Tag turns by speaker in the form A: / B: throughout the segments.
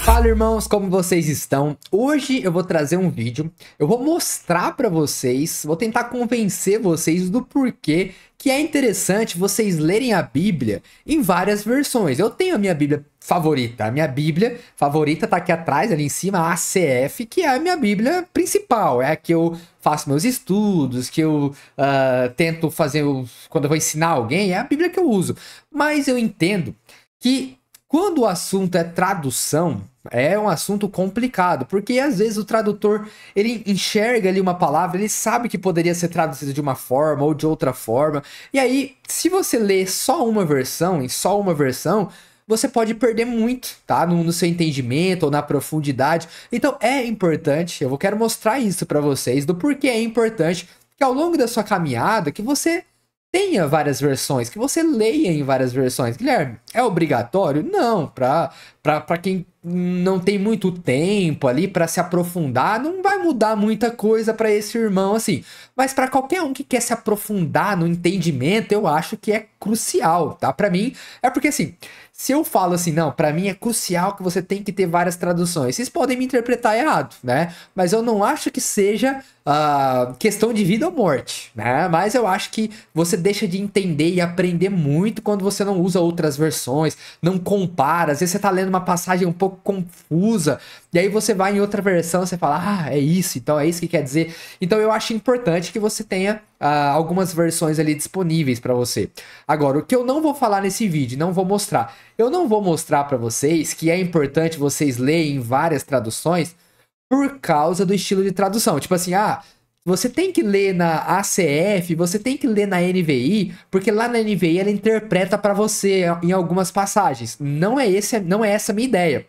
A: Fala, irmãos, como vocês estão? Hoje eu vou trazer um vídeo, eu vou mostrar pra vocês, vou tentar convencer vocês do porquê que é interessante vocês lerem a Bíblia em várias versões. Eu tenho a minha Bíblia favorita, a minha Bíblia favorita tá aqui atrás, ali em cima, a ACF, que é a minha Bíblia principal, é a que eu faço meus estudos, que eu tento fazer quando eu vou ensinar alguém, é a Bíblia que eu uso. Mas eu entendo que quando o assunto é tradução, é um assunto complicado, porque às vezes o tradutor, ele enxerga ali uma palavra, ele sabe que poderia ser traduzida de uma forma ou de outra forma, e aí, se você lê só uma versão, em só uma versão, você pode perder muito, tá? No seu entendimento ou na profundidade. Então é importante, quero mostrar isso para vocês, do porquê é importante que ao longo da sua caminhada, que você tenha várias versões, que você leia em várias versões. Guilherme, é obrigatório? Não, para quem não tem muito tempo ali para se aprofundar, não vai mudar muita coisa para esse irmão assim. Mas para qualquer um que quer se aprofundar no entendimento, eu acho que é crucial, tá? Para mim, é porque assim, se eu falo assim, não, para mim é crucial que você tem que ter várias traduções, vocês podem me interpretar errado, né? Mas eu não acho que seja questão de vida ou morte, né? Mas eu acho que você deixa de entender e aprender muito quando você não usa outras versões, não compara. Às vezes você tá lendo uma passagem um pouco confusa, e aí você vai em outra versão, você fala, é isso, então é isso que quer dizer. Então eu acho importante que você tenha algumas versões ali disponíveis para você. Agora, o que eu não vou falar nesse vídeo, não vou mostrar. Eu não vou mostrar para vocês que é importante vocês lerem várias traduções por causa do estilo de tradução. Tipo assim, você tem que ler na ACF, você tem que ler na NVI, porque lá na NVI ela interpreta para você em algumas passagens. Não é essa a minha ideia.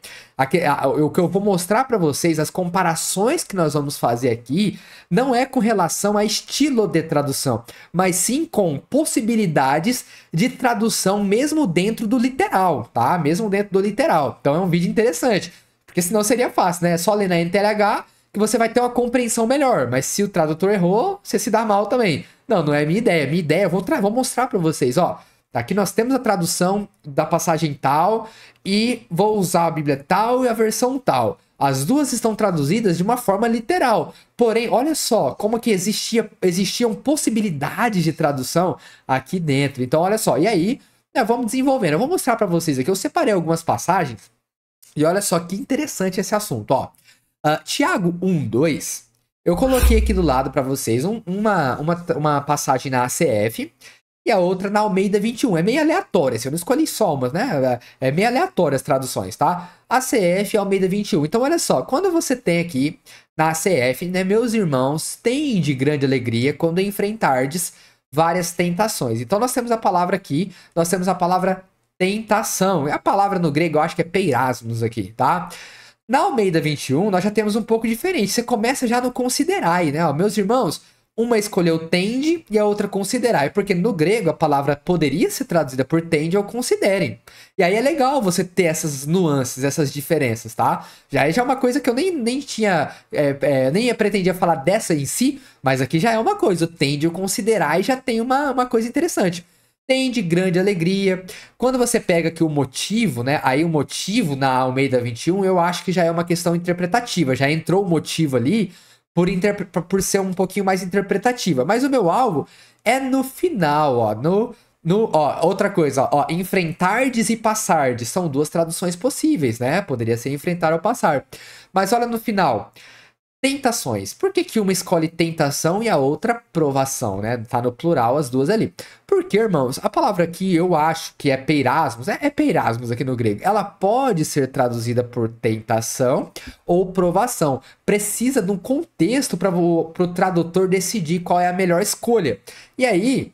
A: O que eu vou mostrar para vocês, as comparações que nós vamos fazer aqui, não é com relação a estilo de tradução, mas sim com possibilidades de tradução mesmo dentro do literal, tá? Mesmo dentro do literal. Então é um vídeo interessante, porque senão seria fácil, né? É só ler na NTLH que você vai ter uma compreensão melhor, mas se o tradutor errou, você se dá mal também. Não é a minha ideia. Minha ideia, eu vou mostrar para vocês, ó. Aqui nós temos a tradução da passagem tal e vou usar a Bíblia tal e a versão tal. As duas estão traduzidas de uma forma literal. Porém, olha só como que existiam possibilidades de tradução aqui dentro. Então, olha só. E aí, vamos desenvolvendo. Eu vou mostrar para vocês aqui. Eu separei algumas passagens e olha só que interessante esse assunto, ó. Tiago 1:2, eu coloquei aqui do lado para vocês uma passagem na ACF e a outra na Almeida 21. É meio aleatória, assim, eu não escolhi só umas, né? É meio aleatória as traduções, tá? ACF e Almeida 21. Então, olha só, quando você tem aqui na ACF, né, meus irmãos, tem de grande alegria quando enfrentardes várias tentações. Então, nós temos a palavra aqui, nós temos a palavra tentação. E a palavra no grego, eu acho que é peirasmos aqui, tá? Na Almeida 21, nós já temos um pouco diferente. Você começa já no considerai, né? Ó, meus irmãos, uma escolheu tende e a outra considerai. Porque no grego a palavra poderia ser traduzida por tende ou considerem. E aí é legal você ter essas nuances, essas diferenças, tá? Já é uma coisa que eu nem tinha, nem pretendia falar dessa em si, mas aqui já é uma coisa. O tende e o considerai já tem uma coisa interessante. Tem de grande alegria. Quando você pega aqui o motivo, né? Aí o motivo na Almeida 21, eu acho que já é uma questão interpretativa. Já entrou o motivo ali por ser um pouquinho mais interpretativa. Mas o meu alvo é no final, ó. Outra coisa, ó. Enfrentardes e passardes. São duas traduções possíveis, né? Poderia ser enfrentar ou passar. Mas olha no final. Tentações. Por que uma escolhe tentação e a outra provação, né? Tá no plural as duas ali. Porque, irmãos, a palavra aqui eu acho que é peirasmos, é peirasmos aqui no grego. Ela pode ser traduzida por tentação ou provação. Precisa de um contexto para o tradutor decidir qual é a melhor escolha. E aí,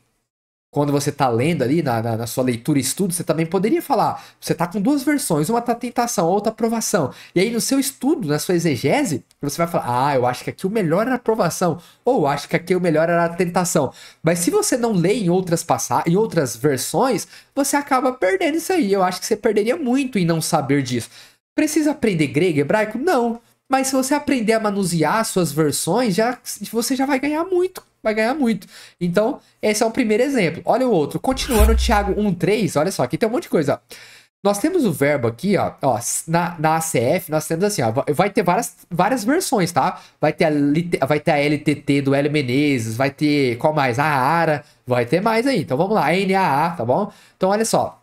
A: quando você tá lendo ali na sua leitura e estudo, você também poderia falar, você tá com duas versões, uma tá tentação, outra provação. E aí no seu estudo, na sua exegese, você vai falar, eu acho que aqui o melhor era a provação, ou acho que aqui o melhor era a tentação. Mas se você não lê em outras versões, você acaba perdendo isso aí. Eu acho que você perderia muito em não saber disso. Precisa aprender grego, hebraico? Não. Mas se você aprender a manusear suas versões, você já vai ganhar muito. Vai ganhar muito. Então, esse é o primeiro exemplo. Olha o outro. Continuando, Tiago 1:3. Olha só, aqui tem um monte de coisa. Nós temos o verbo aqui, ó, na ACF, nós temos assim, ó, vai ter várias versões, tá? Vai ter a LTT do Hélio Menezes, vai ter, qual mais? A ARA, vai ter mais aí. Então vamos lá, a NAA, tá bom? Então olha só,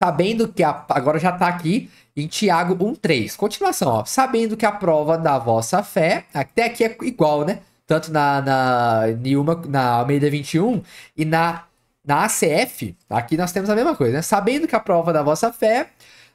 A: sabendo que agora já tá aqui em Tiago 1:3. Continuação, ó, sabendo que a prova da vossa fé, até aqui é igual, né? Tanto na Almeida 21 e na ACF, aqui nós temos a mesma coisa, né? Sabendo que a prova da vossa fé,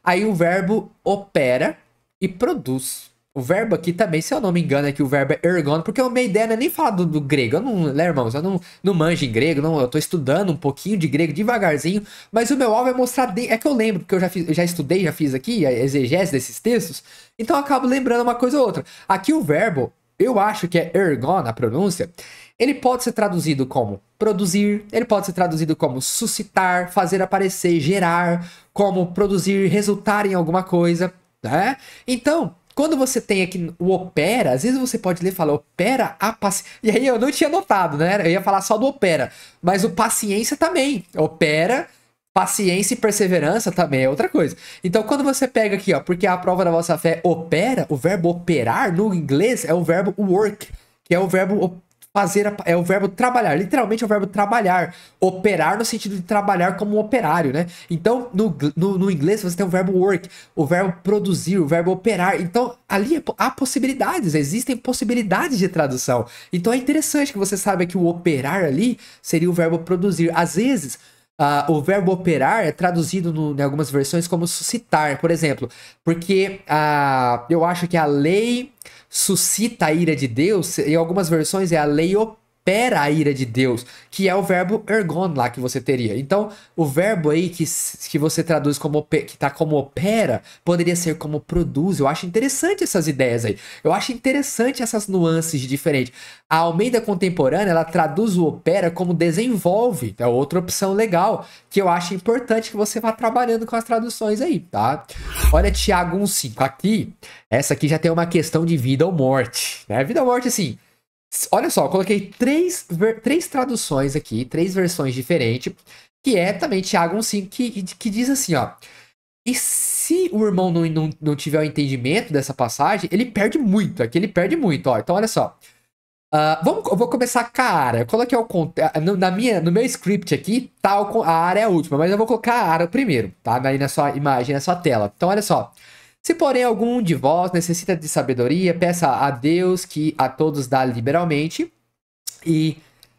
A: aí o verbo opera e produz. O verbo aqui também, se eu não me engano, aqui o verbo é ergon, porque a minha ideia não é nem falar do grego. Eu não, né, irmãos? Eu não manjo em grego, não, eu tô estudando um pouquinho de grego devagarzinho, mas o meu alvo é mostrar. É que eu lembro, porque eu já estudei, já fiz aqui a exegese desses textos, então eu acabo lembrando uma coisa ou outra. Aqui o verbo, eu acho que é ergon, a pronúncia. Ele pode ser traduzido como produzir, ele pode ser traduzido como suscitar, fazer aparecer, gerar, como produzir, resultar em alguma coisa, né? Então, quando você tem aqui o opera, às vezes você pode ler e falar opera a paciência. E aí eu não tinha notado, né? Eu ia falar só do opera, mas o paciência também. Opera, paciência e perseverança também é outra coisa. Então, quando você pega aqui, ó, porque a prova da vossa fé opera, o verbo operar no inglês é o verbo work, que é o verbo é o verbo trabalhar, literalmente é o verbo trabalhar, operar no sentido de trabalhar como um operário, né? Então, no inglês você tem o verbo work, o verbo produzir, o verbo operar. Então, ali há possibilidades, existem possibilidades de tradução. Então, é interessante que você saiba que o operar ali seria o verbo produzir. Às vezes, o verbo operar é traduzido em algumas versões como suscitar, por exemplo, porque eu acho que a lei suscita a ira de Deus, em algumas versões é a lei opera a ira de Deus, que é o verbo ergon lá que você teria. Então, o verbo aí que você traduz como que tá como opera, poderia ser como produz. Eu acho interessante essas ideias aí. Eu acho interessante essas nuances diferentes. A Almeida Contemporânea, ela traduz o opera como desenvolve. É outra opção legal, que eu acho importante que você vá trabalhando com as traduções aí, tá? Olha Tiago 1:5. Aqui, essa aqui já tem uma questão de vida ou morte, né? Vida ou morte, assim. Olha só, eu coloquei três traduções aqui, três versões diferentes, que é também Tiago 1:5, que diz assim, ó. E se o irmão não tiver o entendimento dessa passagem, ele perde muito, aqui ele perde muito, ó. Então, olha só. Eu vou começar com a Ara. Eu coloquei no meu script aqui, tá, a Ara é a última, mas eu vou colocar a Ara primeiro, tá? Aí na sua imagem, na sua tela. Então, olha só. Se, porém, algum de vós necessita de sabedoria, peça a Deus que a todos dá liberalmente e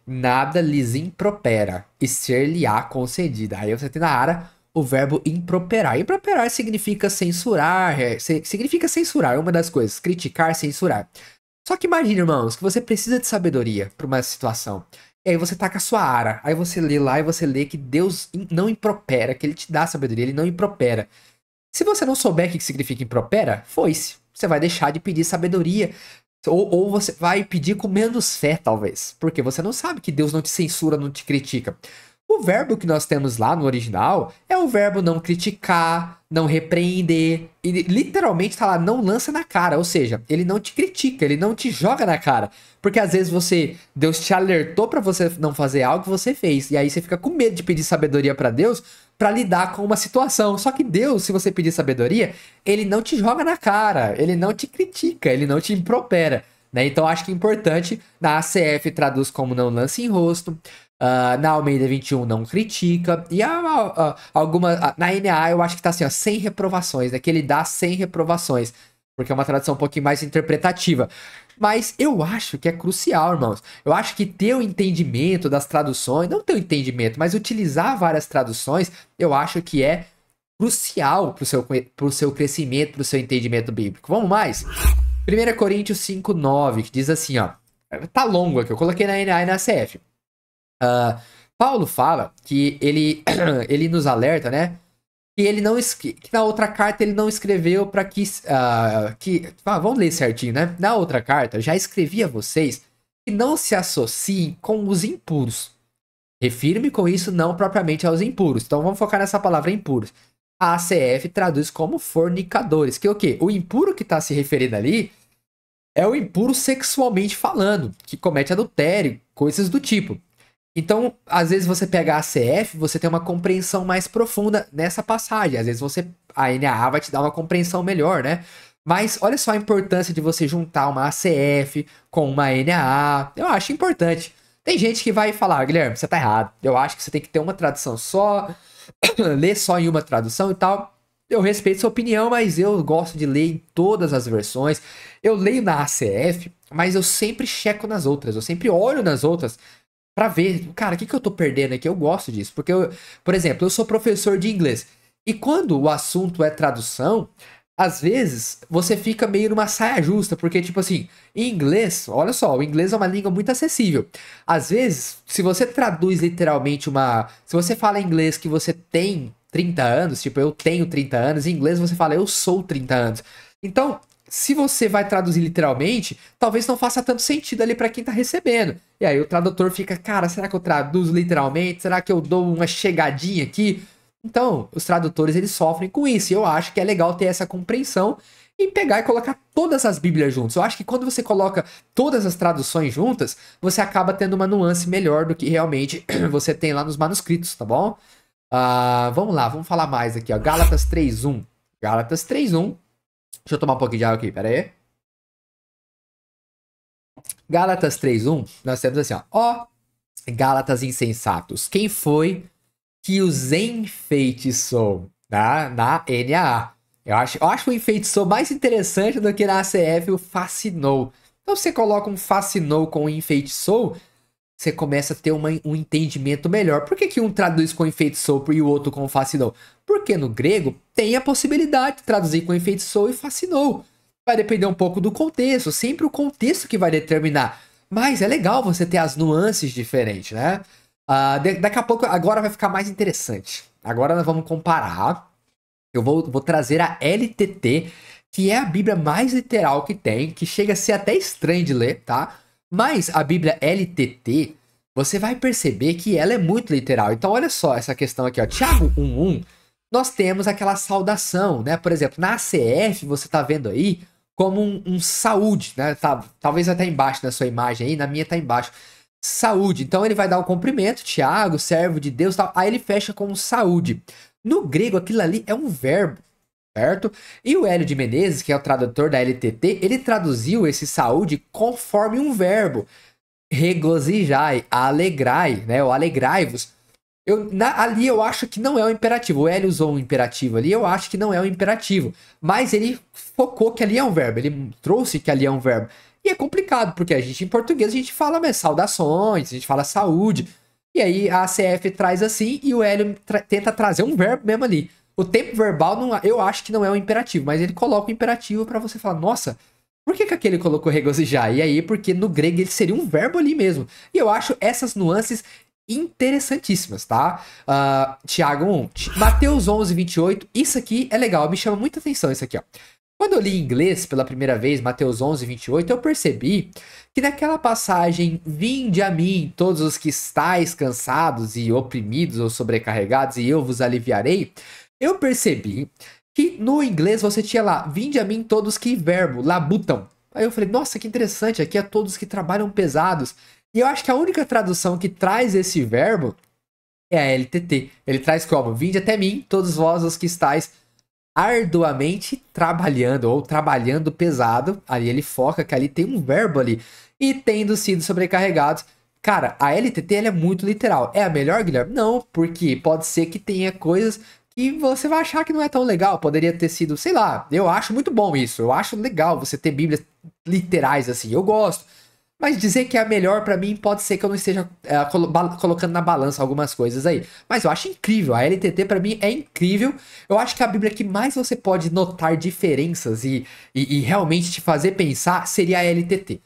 A: nada lhes impropera e ser-lhe-á concedida. Aí você tem na Ara o verbo improperar. Improperar significa censurar, significa censurar, uma das coisas, criticar, censurar. Só que imagine, irmãos, que você precisa de sabedoria para uma situação. E aí você tá com a sua Ara, aí você lê lá e você lê que Deus não impropera, que ele te dá sabedoria, ele não impropera. Se você não souber o que significa impropera, foi-se. Você vai deixar de pedir sabedoria. Ou você vai pedir com menos fé, talvez. Porque você não sabe que Deus não te censura, não te critica. O verbo que nós temos lá no original é o verbo não criticar, não repreender. E literalmente tá lá, não lança na cara. Ou seja, ele não te critica, ele não te joga na cara. Porque às vezes Deus te alertou para você não fazer algo que você fez. E aí você fica com medo de pedir sabedoria para Deus para lidar com uma situação. Só que Deus, se você pedir sabedoria, ele não te joga na cara, ele não te critica, ele não te impropera, né? Então acho que é importante, na ACF traduz como não lance em rosto, na Almeida 21 não critica, e na NA eu acho que tá assim, ó, sem reprovações, né? Que ele dá sem reprovações, porque é uma tradução um pouquinho mais interpretativa. Mas eu acho que é crucial, irmãos. Eu acho que ter o entendimento das traduções, não ter o entendimento, mas utilizar várias traduções, eu acho que é crucial pro seu crescimento, pro seu entendimento bíblico. Vamos mais? 1 Coríntios 5:9, que diz assim, ó. Tá longo aqui, eu coloquei na NA e na CF. Paulo fala que ele nos alerta, né? Que na outra carta ele não escreveu para vamos ler certinho, né? Na outra carta já escrevi a vocês que não se associem com os impuros. Refiro-me com isso não propriamente aos impuros. Então vamos focar nessa palavra impuros. A ACF traduz como fornicadores. Que é o quê? O impuro que está se referindo ali é o impuro sexualmente falando, que comete adultério, coisas do tipo. Então, às vezes você pega a ACF, você tem uma compreensão mais profunda nessa passagem. Às vezes a NAA vai te dar uma compreensão melhor, né? Mas olha só a importância de você juntar uma ACF com uma NAA. Eu acho importante. Tem gente que vai falar, Guilherme, você tá errado. Eu acho que você tem que ter uma tradução só, ler só em uma tradução e tal. Eu respeito sua opinião, mas eu gosto de ler em todas as versões. Eu leio na ACF, mas eu sempre checo nas outras. Eu sempre olho nas outras pra ver, cara, o que eu tô perdendo aqui? Eu gosto disso. Porque, por exemplo, eu sou professor de inglês. E quando o assunto é tradução, às vezes você fica meio numa saia justa. Porque, tipo assim, em inglês, olha só, o inglês é uma língua muito acessível. Às vezes, se você traduz literalmente uma. Se você fala inglês que você tem 30 anos, tipo, eu tenho 30 anos, em inglês você fala eu sou 30 anos. Então, se você vai traduzir literalmente, talvez não faça tanto sentido ali para quem tá recebendo. E aí o tradutor fica, cara, será que eu traduzo literalmente? Será que eu dou uma chegadinha aqui? Então, os tradutores eles sofrem com isso. E eu acho que é legal ter essa compreensão e pegar e colocar todas as Bíblias juntas. Eu acho que quando você coloca todas as traduções juntas, você acaba tendo uma nuance melhor do que realmente você tem lá nos manuscritos, tá bom? Vamos lá, vamos falar mais aqui, ó. Gálatas 3:1. Gálatas 3:1. Deixa eu tomar um pouquinho de água aqui, pera aí. Gálatas 3:1, nós temos assim, ó. Gálatas insensatos, quem foi que os enfeitiçou? Na NAA. Eu acho o enfeitiçou mais interessante do que na ACF o fascinou. Então você coloca um fascinou com enfeitiçou, você começa a ter um entendimento melhor. Por que um traduz com enfeitiçou e o outro com fascinou? Porque no grego tem a possibilidade de traduzir com enfeitiçou e fascinou. Vai depender um pouco do contexto, sempre o contexto que vai determinar. Mas é legal você ter as nuances diferentes, né? Daqui a pouco, agora vai ficar mais interessante. Agora nós vamos comparar. Eu vou trazer a LTT, que é a Bíblia mais literal que tem, que chega a ser até estranho de ler, tá? Mas a Bíblia LTT, você vai perceber que ela é muito literal. Então olha só essa questão aqui, ó. Tiago 1:1, nós temos aquela saudação, né? Por exemplo, na ACF, você tá vendo aí como um saúde, né? Talvez até embaixo na sua imagem aí, na minha tá embaixo. Saúde. Então ele vai dar um cumprimento, Tiago, servo de Deus, tal. Aí ele fecha com saúde. No grego, aquilo ali é um verbo, certo? E o Hélio de Menezes, que é o tradutor da LTT, ele traduziu esse saúde conforme um verbo. Regozijai, alegrai, né? Ou alegrai-vos. Ali eu acho que não é um imperativo. O Hélio usou um imperativo ali, eu acho que não é um imperativo. Mas ele focou que ali é um verbo, ele trouxe que ali é um verbo. E é complicado, porque a gente em português a gente fala saudações, a gente fala saúde. E aí a ACF traz assim e o Hélio tenta trazer um verbo mesmo ali. O tempo verbal eu acho que não é um imperativo, mas ele coloca o imperativo para você falar, nossa, por que aquele colocou regozijar? E aí, porque no grego ele seria um verbo ali mesmo. E eu acho essas nuances interessantíssimas, tá? Tiago 1, Mateus 11:28, isso aqui é legal, me chama muita atenção isso aqui, ó. Quando eu li em inglês pela primeira vez, Mateus 11:28, eu percebi que naquela passagem, vinde a mim todos os que estáis cansados e oprimidos ou sobrecarregados e eu vos aliviarei, eu percebi que no inglês você tinha lá, vinde a mim todos que verbo, labutam. Aí eu falei, nossa, que interessante, aqui é todos que trabalham pesados. E eu acho que a única tradução que traz esse verbo é a LTT. Ele traz como, vinde até mim todos vós os que estáis arduamente trabalhando ou trabalhando pesado. Ali ele foca que ali tem um verbo ali. E tendo sido sobrecarregados. Cara, a LTT ela é muito literal. É a melhor, Guilherme? Não, porque pode ser que tenha coisas que você vai achar que não é tão legal. Poderia ter sido, sei lá, eu acho muito bom isso. Eu acho legal você ter bíblias literais assim. Eu gosto. Mas dizer que é a melhor pra mim pode ser que eu não esteja colocando na balança algumas coisas aí. Mas eu acho incrível. A LTT pra mim é incrível. Eu acho que a Bíblia que mais você pode notar diferenças e realmente te fazer pensar seria a LTT.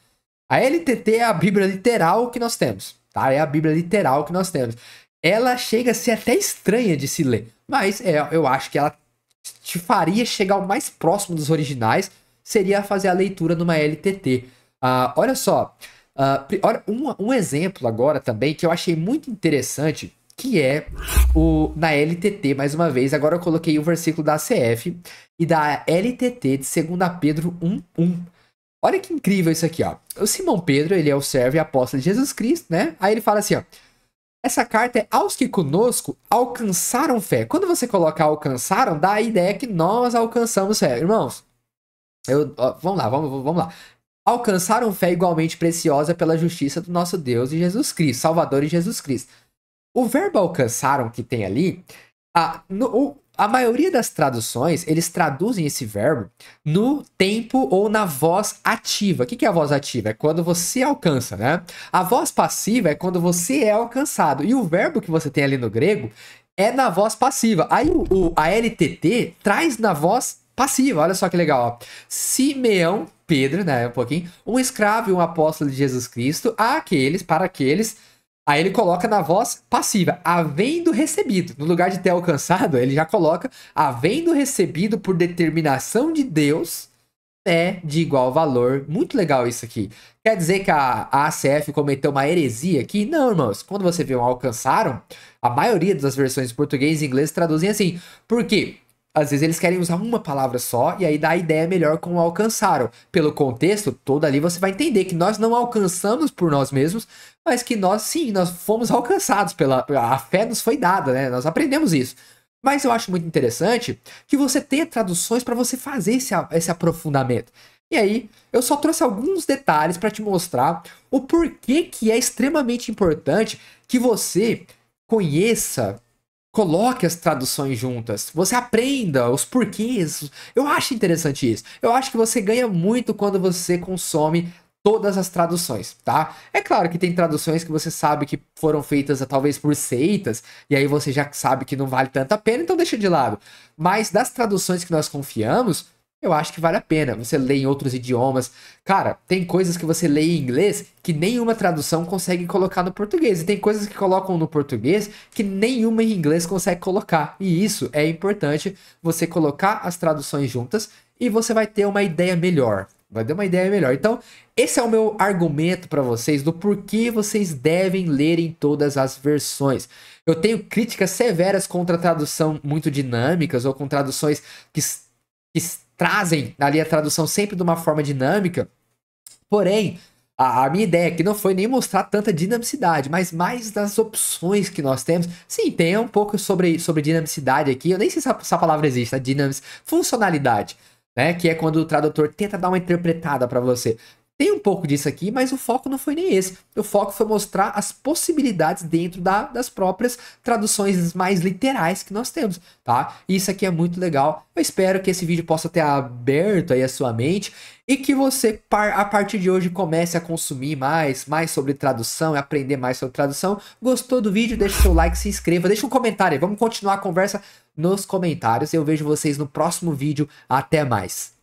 A: A LTT é a Bíblia literal que nós temos, tá? É a Bíblia literal que nós temos. Ela chega a ser até estranha de se ler. Mas eu acho que ela te faria chegar o mais próximo dos originais. Seria fazer a leitura numa LTT. Olha só, olha, um exemplo agora também que eu achei muito interessante, que é na LTT, mais uma vez, agora eu coloquei o versículo da ACF e da LTT de 2 Pedro 1:1. Olha que incrível isso aqui, ó. O Simão Pedro, ele é o servo e apóstolo de Jesus Cristo, né? Aí ele fala assim, ó, Essa carta é aos que conosco alcançaram fé. Quando você coloca alcançaram, dá a ideia que nós alcançamos fé. Irmãos, vamos lá, vamos lá. Alcançaram fé igualmente preciosa pela justiça do nosso Deus e Jesus Cristo, Salvador e Jesus Cristo. O verbo alcançaram que tem ali, a maioria das traduções, eles traduzem esse verbo no tempo ou na voz ativa. O que é a voz ativa? É quando você alcança, né? A voz passiva é quando você é alcançado. E o verbo que você tem ali no grego é na voz passiva. Aí a LTT traz na voz passiva. Olha só que legal, ó. Simeão, Pedro, né, um escravo e um apóstolo de Jesus Cristo, para aqueles. Aí ele coloca na voz passiva, havendo recebido. No lugar de ter alcançado, ele já coloca havendo recebido por determinação de Deus, é de igual valor. Muito legal isso aqui. Quer dizer que a ACF cometeu uma heresia aqui? Não, irmãos. Quando você vê um alcançaram, a maioria das versões em português e inglês traduzem assim. Por quê? Às vezes eles querem usar uma palavra só e aí dá a ideia melhor com o alcançaram. Pelo contexto todo ali você vai entender que nós não alcançamos por nós mesmos, mas que nós sim, nós fomos alcançados a fé nos foi dada, né? Nós aprendemos isso. Mas eu acho muito interessante que você tenha traduções para você fazer esse aprofundamento. E aí, eu só trouxe alguns detalhes para te mostrar o porquê que é extremamente importante que você conheça. Coloque as traduções juntas, você aprenda os porquês. Eu acho interessante isso. Eu acho que você ganha muito quando você consome todas as traduções, tá? É claro que tem traduções que você sabe que foram feitas talvez por seitas, e aí você já sabe que não vale tanto a pena, então deixa de lado. Mas das traduções que nós confiamos, eu acho que vale a pena. Você lê em outros idiomas. Cara, tem coisas que você lê em inglês que nenhuma tradução consegue colocar no português. E tem coisas que colocam no português que nenhuma em inglês consegue colocar. E isso é importante, você colocar as traduções juntas e você vai ter uma ideia melhor. Vai ter uma ideia melhor. Então, esse é o meu argumento para vocês do porquê vocês devem ler em todas as versões. Eu tenho críticas severas contra a tradução muito dinâmicas ou com traduções que trazem ali a tradução sempre de uma forma dinâmica. Porém, a minha ideia aqui não foi nem mostrar tanta dinamicidade, mas mais das opções que nós temos. Sim, tem um pouco sobre dinamicidade aqui. Eu nem sei se essa palavra existe, a funcionalidade, né? Que é quando o tradutor tenta dar uma interpretada para você. Tem um pouco disso aqui, mas o foco não foi nem esse. O foco foi mostrar as possibilidades dentro das próprias traduções mais literais que nós temos, tá? E isso aqui é muito legal. Eu espero que esse vídeo possa ter aberto aí a sua mente e que você, a partir de hoje, comece a consumir mais sobre tradução e aprender mais sobre tradução. Gostou do vídeo? Deixa o seu like, se inscreva, deixa um comentário aí. Vamos continuar a conversa nos comentários. Eu vejo vocês no próximo vídeo. Até mais!